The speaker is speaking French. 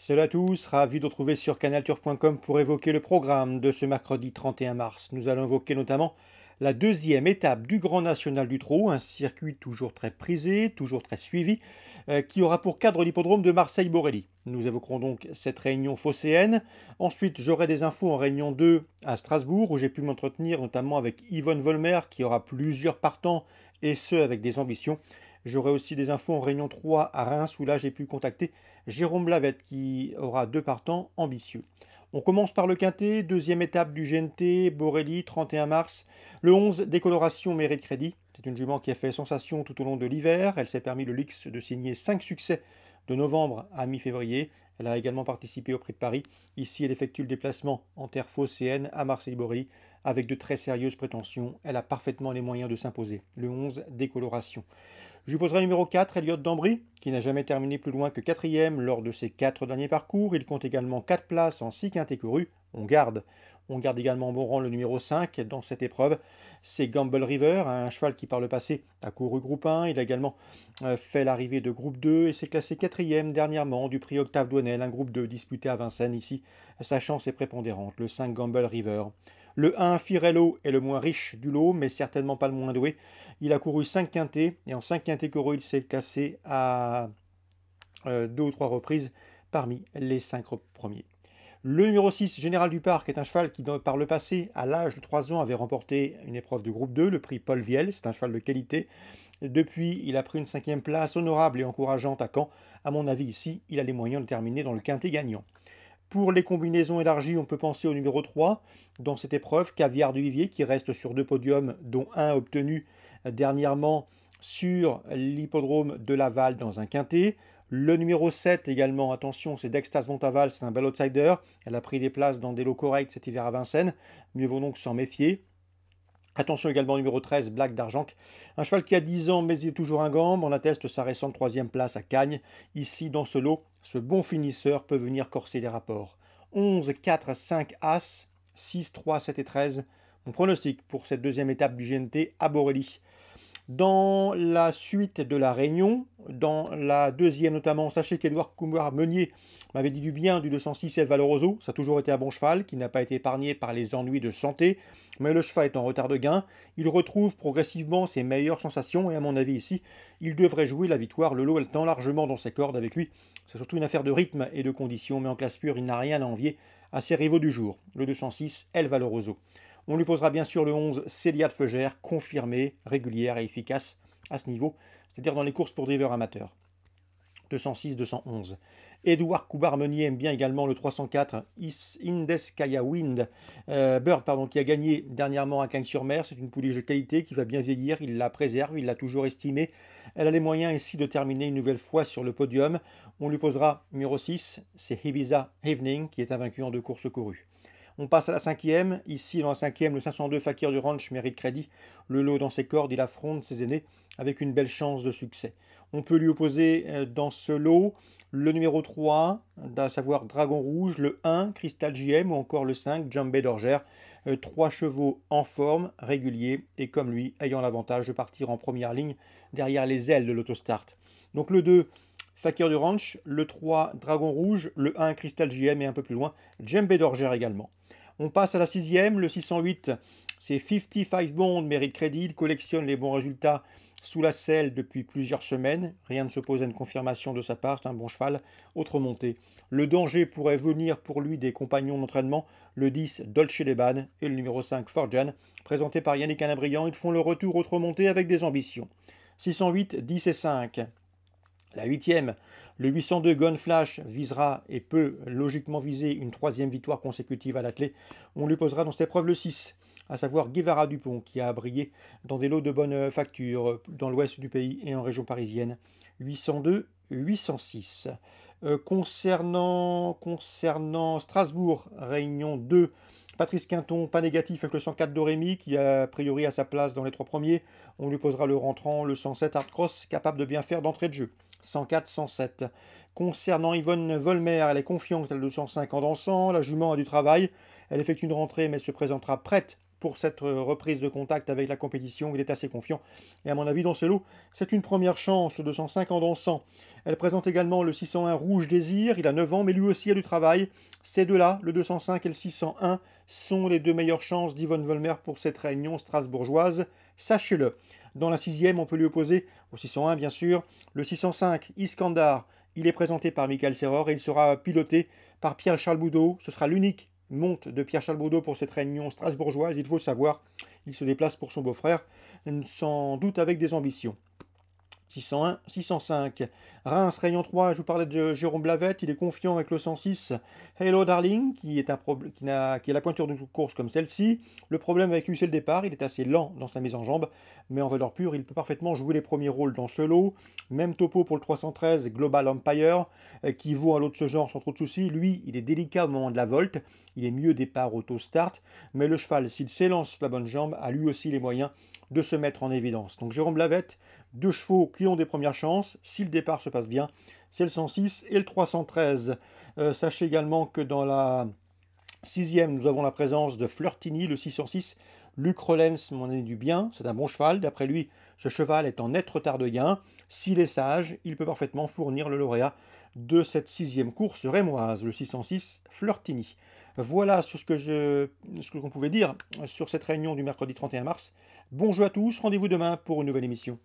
Salut à tous, ravi de retrouver sur canalturf.com pour évoquer le programme de ce mercredi 31 mars. Nous allons évoquer notamment la deuxième étape du Grand National du Trot, un circuit toujours très prisé, toujours très suivi, qui aura pour cadre l'hippodrome de Marseille-Borelli. Nous évoquerons donc cette réunion phocéenne. Ensuite, j'aurai des infos en réunion 2 à Strasbourg, où j'ai pu m'entretenir notamment avec Yvonne Volmer, qui aura plusieurs partants, et ce avec des ambitions. J'aurai aussi des infos en réunion 3 à Reims, où là j'ai pu contacter Jérôme Blavette, qui aura deux partants ambitieux. On commence par le quintet, deuxième étape du GNT, Borelli, 31 mars. Le 11, décoloration mérite crédit. C'est une jument qui a fait sensation tout au long de l'hiver. Elle s'est permis le Lix de signer 5 succès de novembre à mi-février. Elle a également participé au Prix de Paris. Ici, elle effectue le déplacement en terre phocéenne à Marseille-Borelli avec de très sérieuses prétentions. Elle a parfaitement les moyens de s'imposer. Le 11, décoloration. Je lui poserai le numéro 4, Elliott Dambry, qui n'a jamais terminé plus loin que 4e lors de ses 4 derniers parcours. Il compte également 4 places en 6 quintés courus. On garde également en bon rang le numéro 5 dans cette épreuve. C'est Gamble River, un cheval qui par le passé a couru groupe 1. Il a également fait l'arrivée de groupe 2 et s'est classé 4e dernièrement du prix Octave Douanel, un groupe 2 disputé à Vincennes. Ici, sa chance est prépondérante. Le 5 Gamble River. Le 1 Firello est le moins riche du lot, mais certainement pas le moins doué. Il a couru 5 quintés, et en 5 quintés courus, il s'est classé à 2 ou 3 reprises parmi les 5 premiers. Le numéro 6, Général du Parc, est un cheval qui, par le passé, à l'âge de 3 ans, avait remporté une épreuve de groupe 2, le prix Paul Viel. C'est un cheval de qualité. Depuis, il a pris une 5e place honorable et encourageante à Caen. À mon avis, ici, il a les moyens de terminer dans le quintet gagnant. Pour les combinaisons élargies, on peut penser au numéro 3 dans cette épreuve, Caviar du Vivier, qui reste sur 2 podiums, dont un obtenu dernièrement sur l'hippodrome de Laval dans un quintet. Le numéro 7 également, attention, c'est Dextas Montaval, c'est un bel outsider. Elle a pris des places dans des lots corrects cet hiver à Vincennes. Mieux vaut donc s'en méfier. Attention également au numéro 13, Black d'Argenc. Un cheval qui a 10 ans, mais il est toujours un gambe. On atteste sa récente 3e place à Cagnes. Ici, dans ce lot, ce bon finisseur peut venir corser les rapports. 11, 4, 5, As, 6, 3, 7 et 13. Mon pronostic pour cette deuxième étape du GNT à Borelli. Dans la suite de la réunion, dans la deuxième notamment, sachez qu'Edouard Coumard-Meunier m'avait dit du bien du 206 El Valoroso. Ça a toujours été un bon cheval qui n'a pas été épargné par les ennuis de santé, mais le cheval est en retard de gain. Il retrouve progressivement ses meilleures sensations et à mon avis ici, il devrait jouer la victoire. Le lot est temps largement dans ses cordes avec lui. C'est surtout une affaire de rythme et de conditions, mais en classe pure, il n'a rien à envier à ses rivaux du jour. Le 206 El Valoroso. On lui posera bien sûr le 11 Célia de Feugère, confirmée, régulière et efficace à ce niveau, c'est-à-dire dans les courses pour drivers amateurs. 206-211. Édouard Coubard-Meunier aime bien également le 304 Indeskaya Wind Bird, qui a gagné dernièrement à Cagnes-sur-Mer. C'est une pouliche de qualité qui va bien vieillir, il la préserve, il l'a toujours estimée. Elle a les moyens ici de terminer une nouvelle fois sur le podium. On lui posera numéro 6, c'est Ibiza Evening qui est invaincu en 2 courses courues. On passe à la 5e. Ici, dans la 5e, le 502 Fakir du Ranch mérite crédit. Le lot dans ses cordes, il affronte ses aînés avec une belle chance de succès. On peut lui opposer dans ce lot le numéro 3, à savoir Dragon Rouge, le 1, Crystal JM ou encore le 5, Jambé d'Orgère. 3 chevaux en forme, réguliers et comme lui, ayant l'avantage de partir en première ligne derrière les ailes de l'autostart. Donc le 2, Fakir du Ranch, le 3, Dragon Rouge, le 1, Crystal JM et un peu plus loin, Djembé d'Orgère également. On passe à la 6e, le 608, c'est 55 Bond, mérite crédit, il collectionne les bons résultats sous la selle depuis plusieurs semaines. Rien ne s'oppose à une confirmation de sa part, c'est un bon cheval. Autre montée. Le danger pourrait venir pour lui des compagnons d'entraînement, le 10 Dolce Leban et le numéro 5 Forjan, présenté par Yannick Anabriand. Ils font le retour autre montée avec des ambitions. 608, 10 et 5. La 8e, le 802 Gun Flash visera et peut logiquement viser une 3e victoire consécutive à la clé. On lui posera dans cette épreuve le 6, à savoir Guevara Dupont, qui a brillé dans des lots de bonne facture dans l'ouest du pays et en région parisienne. 802, 806. Concernant Strasbourg, réunion 2, Patrice Quinton, pas négatif avec le 104 Dorémy, qui a priori à sa place dans les 3 premiers. On lui posera le rentrant, le 107 Hard Cross, capable de bien faire d'entrée de jeu. 104, 107. Concernant Yvonne Volmer, elle est confiante, elle a 205 en dansant. La jument a du travail. Elle effectue une rentrée, mais se présentera prête pour cette reprise de contact avec la compétition. Il est assez confiant. Et à mon avis, dans ce lot, c'est une première chance, le 205 en dansant. Elle présente également le 601 Rouge Désir. Il a 9 ans, mais lui aussi a du travail. Ces deux-là, le 205 et le 601, sont les deux meilleures chances d'Yvonne Volmer pour cette réunion strasbourgeoise. Sachez-le. Dans la sixième, on peut lui opposer au 601, bien sûr, le 605 Iskandar. Il est présenté par Michael Serror et il sera piloté par Pierre-Charles Boudot. Ce sera l'unique monte de Pierre-Charles Boudot pour cette réunion strasbourgeoise. Il faut le savoir, il se déplace pour son beau-frère, sans doute avec des ambitions. 601, 605. Reims, Réunion 3, je vous parlais de Jérôme Blavette, il est confiant avec le 106. Hello Darling, qui est la pointure de course comme celle-ci. Le problème avec lui, c'est le départ, il est assez lent dans sa mise en jambe, mais en valeur pure, il peut parfaitement jouer les premiers rôles dans ce lot. Même topo pour le 313, Global Empire, qui vaut un lot de ce genre sans trop de soucis. Lui, il est délicat au moment de la volte, il est mieux départ auto-start, mais le cheval, s'il s'élance sur la bonne jambe, a lui aussi les moyens de se mettre en évidence. Donc Jérôme Blavette, deux chevaux qui ont des premières chances, si le départ se passe bien, c'est le 106 et le 313. Sachez également que dans la sixième, nous avons la présence de Flirtini, le 606. Luc Rollens m'en est du bien, c'est un bon cheval. D'après lui, ce cheval est en net retard de gain. S'il est sage, il peut parfaitement fournir le lauréat de cette sixième course rémoise, le 606 Flirtini. Voilà sur ce qu'on pouvait dire sur cette réunion du mercredi 31 mars. Bon jeu à tous, rendez-vous demain pour une nouvelle émission.